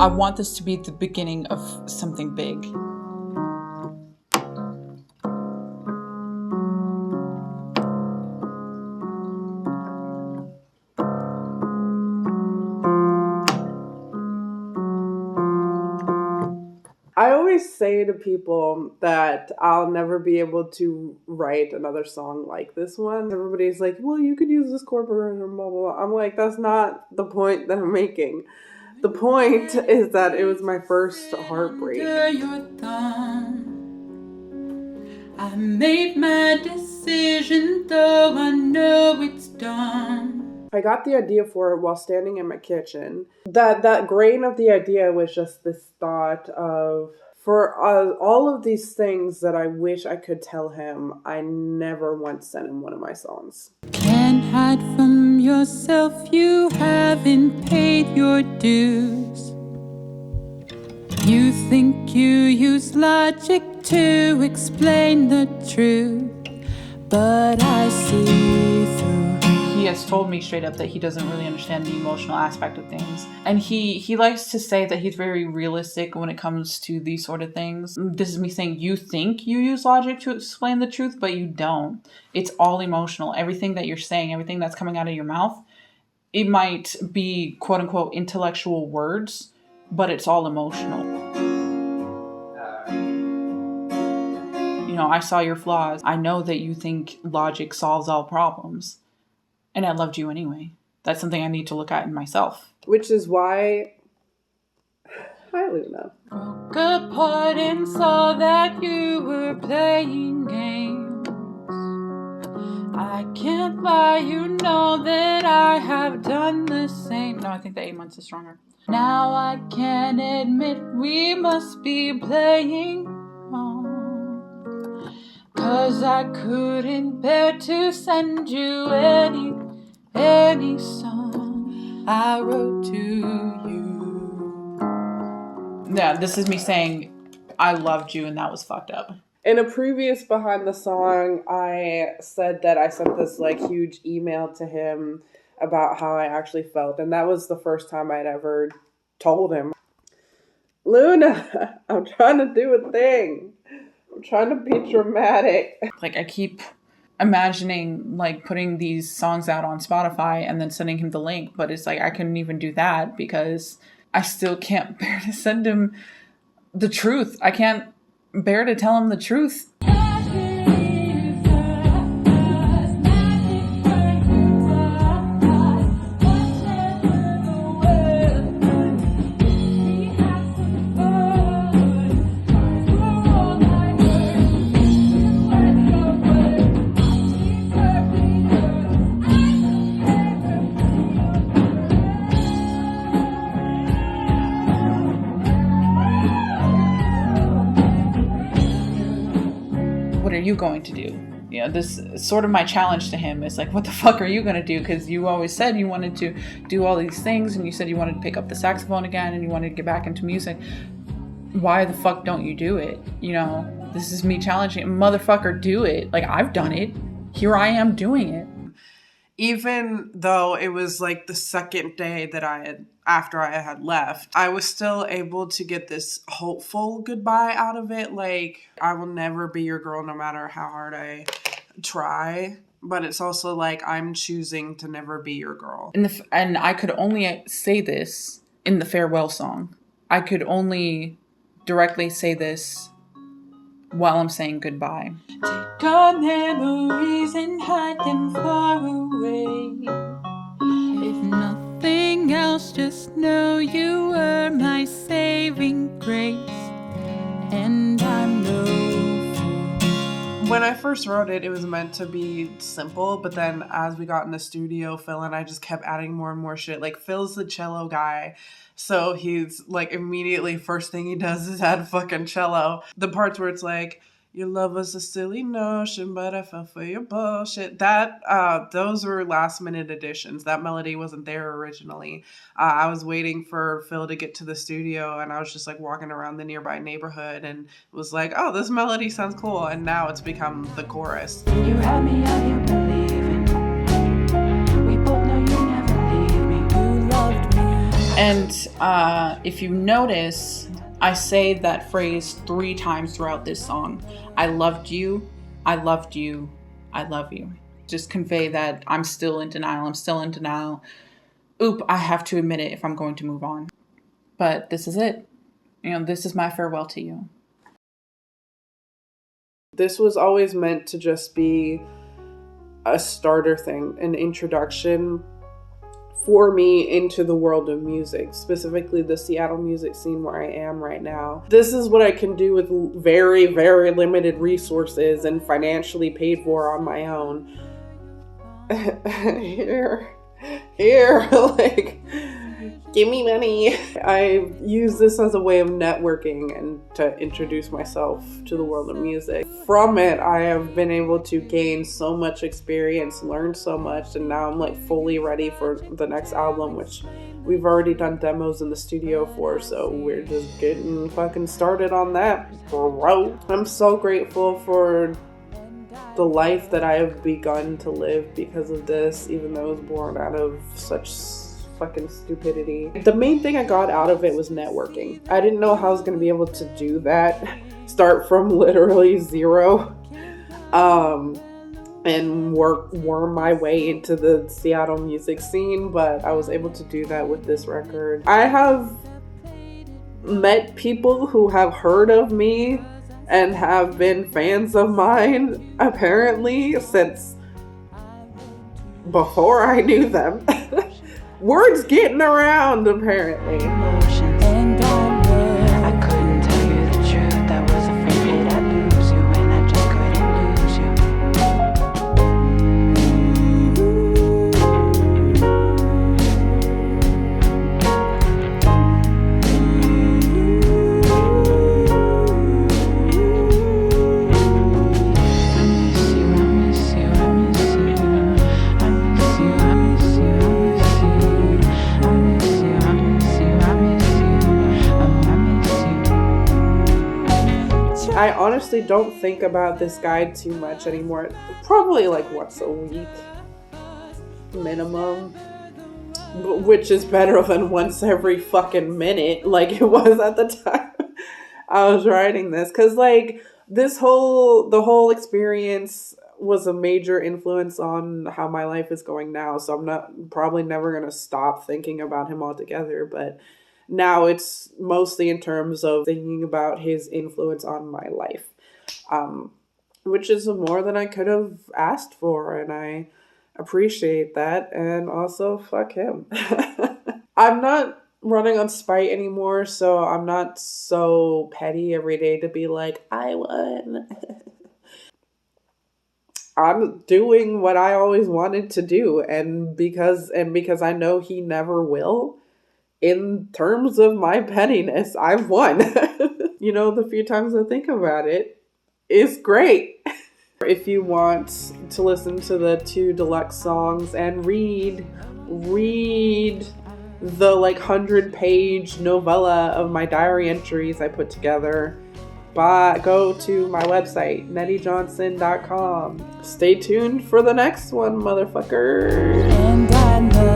I want this to be the beginning of something big. I always say to people that I'll never be able to write another song like this one. Everybody's like, well, you could use this chord progression, blah, blah, blah. I'm like, that's not the point that I'm making. The point is that it was my first heartbreak. I made my decision, though I know it's dumb. I got the idea for it while standing in my kitchen. That grain of the idea was just this thought of, for all of these things that I wish I could tell him, I never once sent him one of my songs. Can't hide from yourself, you haven't paid your dues. You think you use logic to explain the truth, but I see through. He has told me straight up that he doesn't really understand the emotional aspect of things. And he likes to say that he's very realistic when it comes to these sort of things. This is me saying you think you use logic to explain the truth, but you don't. It's all emotional. Everything that you're saying, everything that's coming out of your mouth, it might be quote unquote intellectual words, but it's all emotional. You know, I saw your flaws. I know that you think logic solves all problems. And I loved you anyway. That's something I need to look at in myself. Which is why... Hi, Luna. Broke apart and saw that you were playing games. I can't lie, you know that I have done the same. No, I think the 8 months is stronger. Now I can admit we must be playing wrong. 'Cause I couldn't bear to send you any song I wrote to you. Yeah, this is me saying I loved you and that was fucked up. In a previous behind the song, I said that I sent this like huge email to him about how I actually felt, and that was the first time I'd ever told him, Luna, I'm trying to do a thing. I'm trying to be dramatic. Like, I keep imagining like putting these songs out on Spotify and then sending him the link, but it's like I couldn't even do that because I still can't bear to send him the truth. I can't bear to tell him the truth. What are you going to do? You know, this is sort of my challenge to him. It's like, what the fuck are you going to do? Because you always said you wanted to do all these things, and you said you wanted to pick up the saxophone again, and you wanted to get back into music. Why the fuck don't you do it? You know, this is me challenging. Motherfucker, do it. Like, I've done it. Here I am doing it. Even though it was like the second day that after I had left, I was still able to get this hopeful goodbye out of it. Like, I will never be your girl no matter how hard I try. But it's also like, I'm choosing to never be your girl. And I could only say this in the farewell song. I could only directly say this while I'm saying goodbye. Take our memories and hide them far away. If nothing else, just know you were my saving grace. And I'm no fool. When I first wrote it, it was meant to be simple, but then as we got in the studio, Phil and I just kept adding more and more shit. Like, Phil's the cello guy, so he's like immediately first thing he does is add fucking cello. The parts where it's like, your love was a silly notion, but I fell for your bullshit. Those were last minute additions. That melody wasn't there originally. I was waiting for Phil to get to the studio, and I was just like walking around the nearby neighborhood and was like, oh, this melody sounds cool. And now it's become the chorus. You had me out here believing. We both know you never leave me. You loved me. And if you notice, I say that phrase 3 times throughout this song. I loved you, I loved you, I love you. Just convey that I'm still in denial, I'm still in denial. Oop, I have to admit it if I'm going to move on. But this is it. This is my farewell to you. This was always meant to just be a starter thing, an introduction for me into the world of music, specifically the Seattle music scene where I am right now. This is what I can do with very, very limited resources and financially paid for on my own. Here, like, give me money. I use this as a way of networking and to introduce myself to the world of music. From it, I have been able to gain so much experience, learn so much, and now I'm like fully ready for the next album, which we've already done demos in the studio for, so we're just getting fucking started on that, bro. I'm so grateful for the life that I have begun to live because of this, even though it was born out of such fucking stupidity. The main thing I got out of it was networking. I didn't know how I was going to be able to do that, start from literally zero, and worm my way into the Seattle music scene, but I was able to do that with this record. I have met people who have heard of me and have been fans of mine, apparently, since before I knew them. Word's getting around, apparently. I couldn't tell you the truth. I was afraid that I'd lose you, and I just couldn't lose I honestly don't think about this guy too much anymore. Probably like once a week minimum, which is better than once every fucking minute like it was at the time I was writing this, because like the whole experience was a major influence on how my life is going now, so I'm probably never gonna stop thinking about him altogether, but now it's mostly in terms of thinking about his influence on my life, which is more than I could have asked for, and I appreciate that, and also fuck him. I'm not running on spite anymore, so I'm not so petty every day to be like, I won. I'm doing what I always wanted to do, and because I know he never will, in terms of my pettiness, I've won. The few times I think about it, it's great. If you want to listen to the 2 deluxe songs and read the like 100-page novella of my diary entries I put together, go to my website, nedyjohnson.com. Stay tuned for the next one, motherfucker. And I know